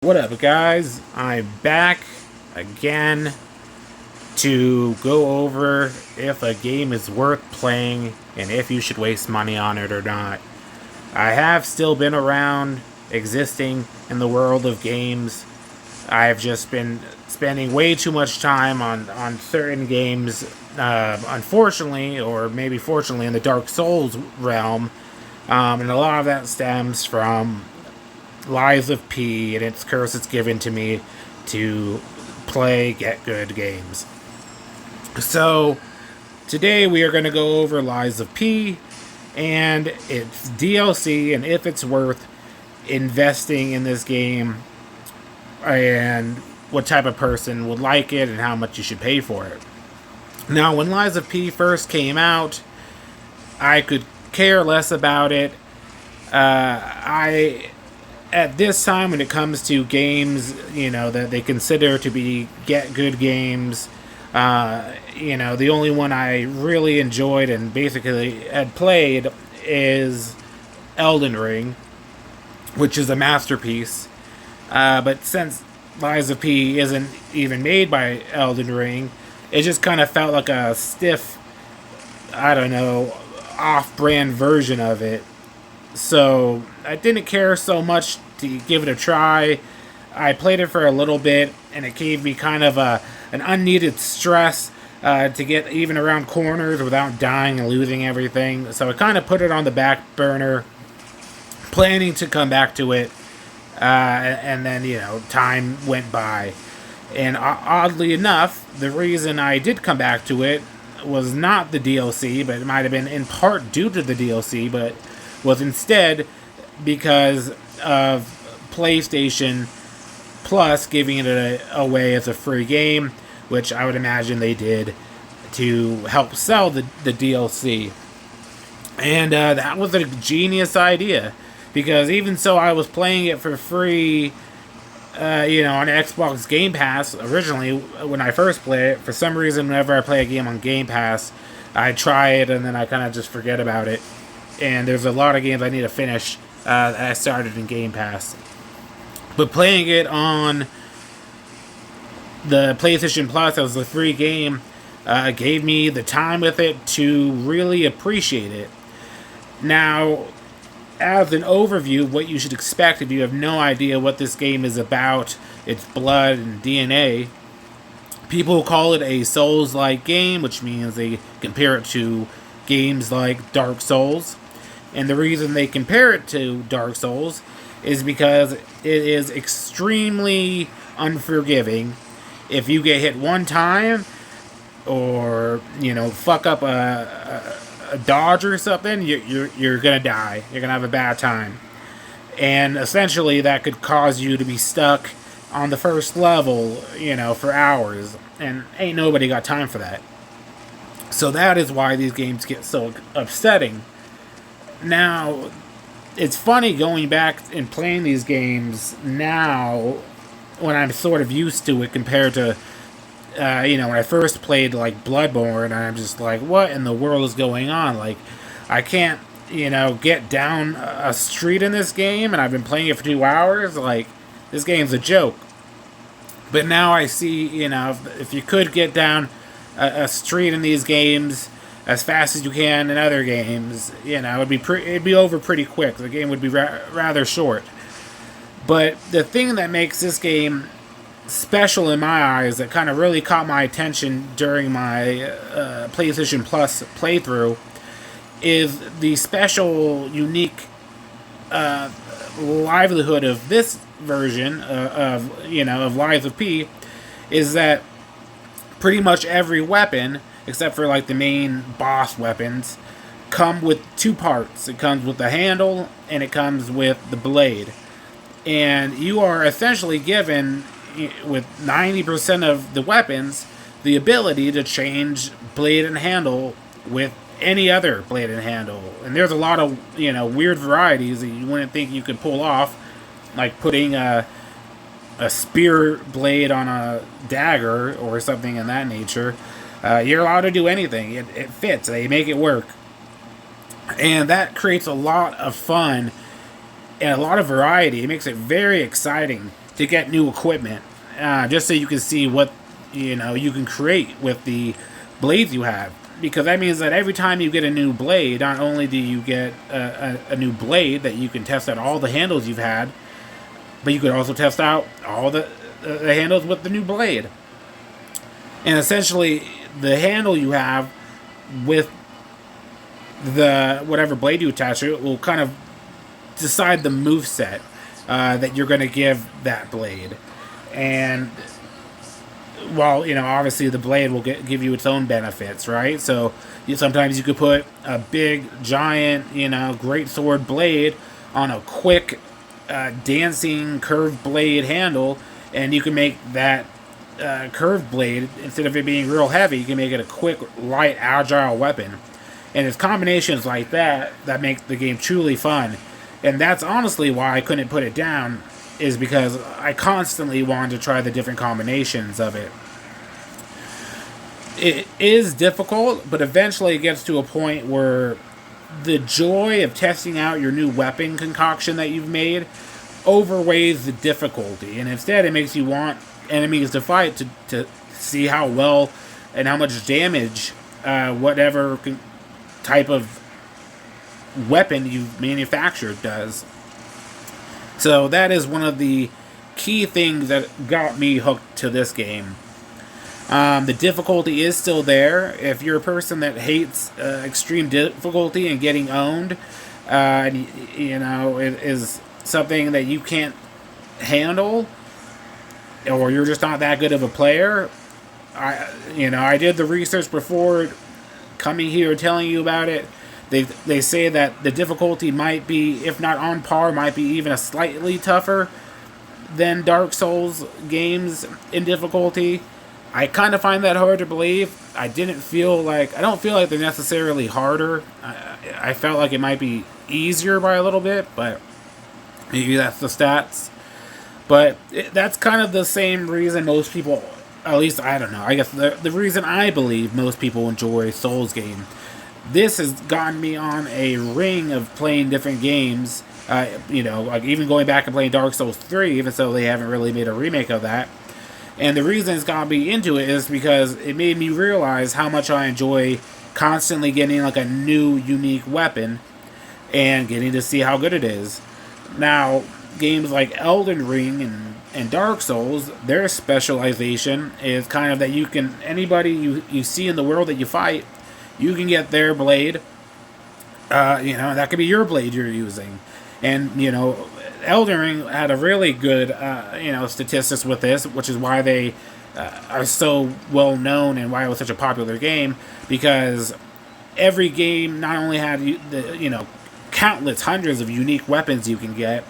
What up, guys? I'm back again to go over if a game is worth playing and if you should waste money on it or not. I have still been around, existing in the world of games. I've just been spending way too much time on certain games, unfortunately, or maybe fortunately, in the Dark Souls realm. And a lot of that stems from Lies of P and its curse it's given to me to get good games. So, today we are going to go over Lies of P and its DLC and if it's worth investing in this game and what type of person would like it and how much you should pay for it. Now, when Lies of P first came out, I could care less about it. At this time, when it comes to games, that they consider to be get good games, the only one I really enjoyed and basically had played is Elden Ring, which is a masterpiece. But since Lies of P isn't even made by Elden Ring, it just kind of felt like a stiff, I don't know, off-brand version of it. So I didn't care so much to give it a try. I played it for a little bit, and it gave me kind of an unneeded stress to get even around corners without dying and losing everything. So I kind of put it on the back burner, planning to come back to it. And then, time went by. And oddly enough, the reason I did come back to it was not the DLC, but it might have been in part due to the DLC, but was instead because of PlayStation Plus giving it away as a free game, which I would imagine they did to help sell the DLC. And that was a genius idea, because even so I was playing it for free, on Xbox Game Pass originally when I first played it. For some reason, whenever I play a game on Game Pass, I try it and then I kind of just forget about it. And there's a lot of games I need to finish that I started in Game Pass. But playing it on the PlayStation Plus as a free game gave me the time with it to really appreciate it. Now, as an overview of what you should expect if you have no idea what this game is about, its blood and DNA, people call it a Souls-like game, which means they compare it to games like Dark Souls. And the reason they compare it to Dark Souls is because it is extremely unforgiving. If you get hit one time, or fuck up a dodge or something, you're gonna die. You're gonna have a bad time, and essentially that could cause you to be stuck on the first level, for hours. And ain't nobody got time for that. So that is why these games get so upsetting. Now, it's funny going back and playing these games now when I'm sort of used to it compared to, when I first played, like, Bloodborne, and I'm just like, what in the world is going on? Like, I can't, get down a street in this game, and I've been playing it for 2 hours. Like, this game's a joke. But now I see, if you could get down a street in these games as fast as you can in other games, it'd be over pretty quick. The game would be rather short. But the thing that makes this game special in my eyes, that kind of really caught my attention during my PlayStation Plus playthrough, is the special, unique livelihood of this version of Lies of P, is that pretty much every weapon, except for like the main boss weapons, come with two parts. It comes with the handle and it comes with the blade. And you are essentially given, with 90% of the weapons, the ability to change blade and handle with any other blade and handle. And there's a lot of, weird varieties that you wouldn't think you could pull off, like putting a spear blade on a dagger or something in that nature. You're allowed to do anything. It fits. They make it work. And that creates a lot of fun and a lot of variety. It makes it very exciting to get new equipment, just so you can see what you can create with the blades you have. Because that means that every time you get a new blade, not only do you get a new blade that you can test out all the handles you've had, but you could also test out all the handles with the new blade. And essentially, the handle you have with the whatever blade you attach to it will kind of decide the moveset that you're going to give that blade. And while, obviously the blade will give you its own benefits, right? So sometimes you could put a big, giant, great sword blade on a quick, dancing curved blade handle, and you can make that curved blade, instead of it being real heavy, you can make it a quick, light, agile weapon. And it's combinations like that make the game truly fun. And that's honestly why I couldn't put it down, is because I constantly wanted to try the different combinations of it. It is difficult, but eventually it gets to a point where the joy of testing out your new weapon concoction that you've made overweighs the difficulty, and instead it makes you want enemies to fight to see how well and how much damage whatever type of weapon you've manufactured does. So that is one of the key things that got me hooked to this game. The difficulty is still there. If you're a person that hates extreme difficulty and getting owned, it is something that you can't handle, or you're just not that good of a player, I did the research before coming here telling you about it. They say that the difficulty might be, if not on par, might be even a slightly tougher than Dark Souls games in difficulty. I kind of find that hard to believe. I don't feel like they're necessarily harder. I felt like it might be easier by a little bit, but maybe that's the stats. But that's kind of the same reason most people, at least I don't know, I guess the reason I believe most people enjoy Souls game. This has gotten me on a ring of playing different games, like even going back and playing Dark Souls 3, even though they haven't really made a remake of that. And the reason it's got me into it is because it made me realize how much I enjoy constantly getting like a new, unique weapon and getting to see how good it is. Now, games like Elden Ring and Dark Souls, their specialization is kind of that you can, anybody you see in the world that you fight, you can get their blade, that could be your blade you're using. And, Elden Ring had a really good, statistics with this, which is why they are so well known and why it was such a popular game, because every game not only had, countless, hundreds of unique weapons you can get,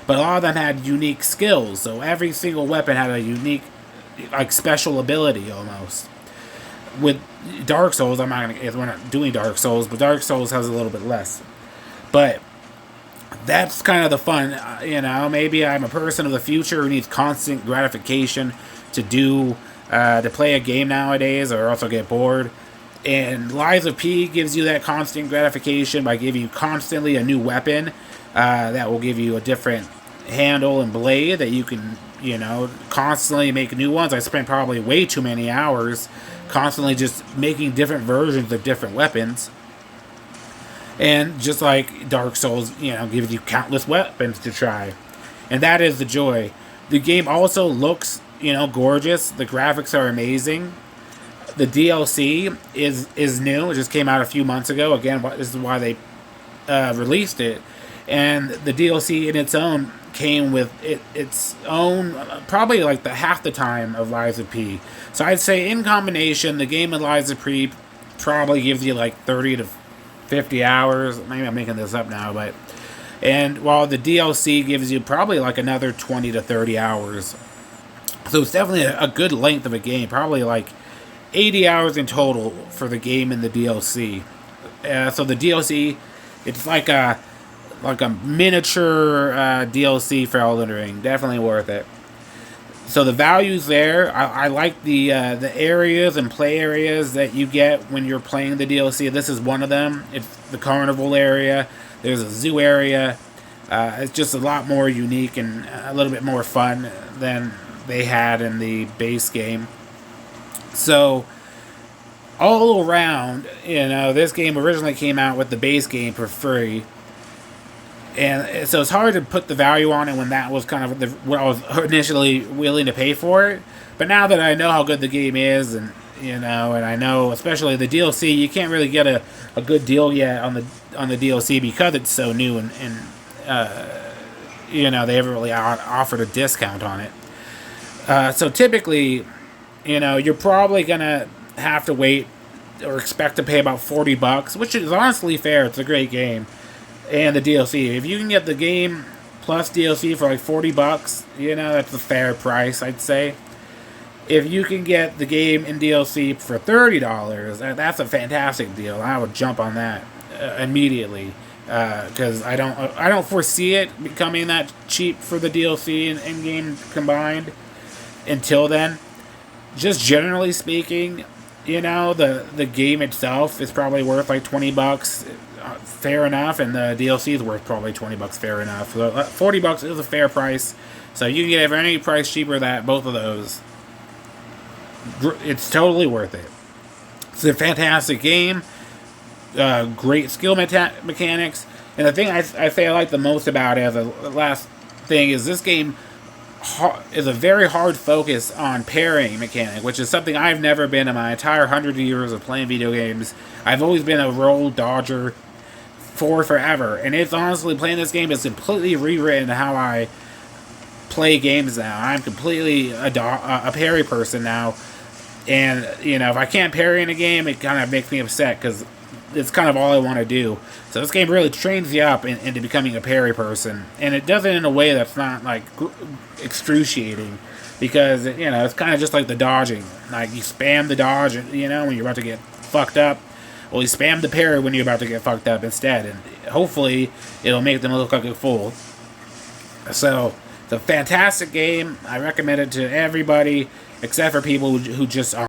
but a lot of them had unique skills. So every single weapon had a unique, special ability almost. With Dark Souls, we're not doing Dark Souls, but Dark Souls has a little bit less. But that's kind of the fun, maybe I'm a person of the future who needs constant gratification to play a game nowadays, or also get bored. And Lies of P gives you that constant gratification by giving you constantly a new weapon that will give you a different handle and blade that you can, constantly make new ones. I spent probably way too many hours constantly just making different versions of different weapons. And just like Dark Souls, gives you countless weapons to try. And that is the joy. The game also looks, gorgeous. The graphics are amazing. The DLC is new. It just came out a few months ago. Again, this is why they released it. And the DLC in its own came with its own, probably like half the time of Lies of P. So I'd say in combination, the game of Lies of P probably gives you like 30 to 50 hours. Maybe I'm making this up now, but... And while the DLC gives you probably like another 20 to 30 hours. So it's definitely a good length of a game. Probably like 80 hours in total for the game and the DLC. So the DLC, it's like a miniature DLC for Elden Ring. Definitely worth it. So the values there, I like the areas and play areas that you get when you're playing the DLC. This is one of them. It's the carnival area. There's a zoo area. It's just a lot more unique and a little bit more fun than they had in the base game. So, all around, this game originally came out with the base game for free. And so it's hard to put the value on it when that was kind of what I was initially willing to pay for it. But now that I know how good the game is, and and I know especially the DLC, you can't really get a good deal yet on the DLC because it's so new, and they haven't really offered a discount on it. So typically, you're probably gonna have to wait or expect to pay about $40, which is honestly fair. It's a great game. And the DLC. If you can get the game plus DLC for like $40, that's a fair price, I'd say. If you can get the game and DLC for $30, that's a fantastic deal. I would jump on that immediately, because I don't foresee it becoming that cheap for the DLC and game combined until then. Just generally speaking, the game itself is probably worth like $20. Fair enough, and the DLC is worth probably $20. Fair enough. So $40 is a fair price. So you can get it for any price cheaper than both of those. It's totally worth it. It's a fantastic game. Great skill mechanics, and the thing I say I like the most about it, as a last thing, is this game is a very hard focus on pairing mechanic, which is something I've never been in my entire 100 years of playing video games. I've always been a roll dodger for forever, and it's honestly, playing this game is completely rewritten how I play games now. I'm completely a parry person now, and if I can't parry in a game, it kind of makes me upset because it's kind of all I want to do. So this game really trains you up into becoming a parry person, and it does it in a way that's not like excruciating, because it's kind of just like the dodging. Like, you spam the dodge, when you're about to get fucked up. Well, you spam the parry when you're about to get fucked up instead, and hopefully it'll make them look like a fool. So it's a fantastic game. I recommend it to everybody, except for people who just are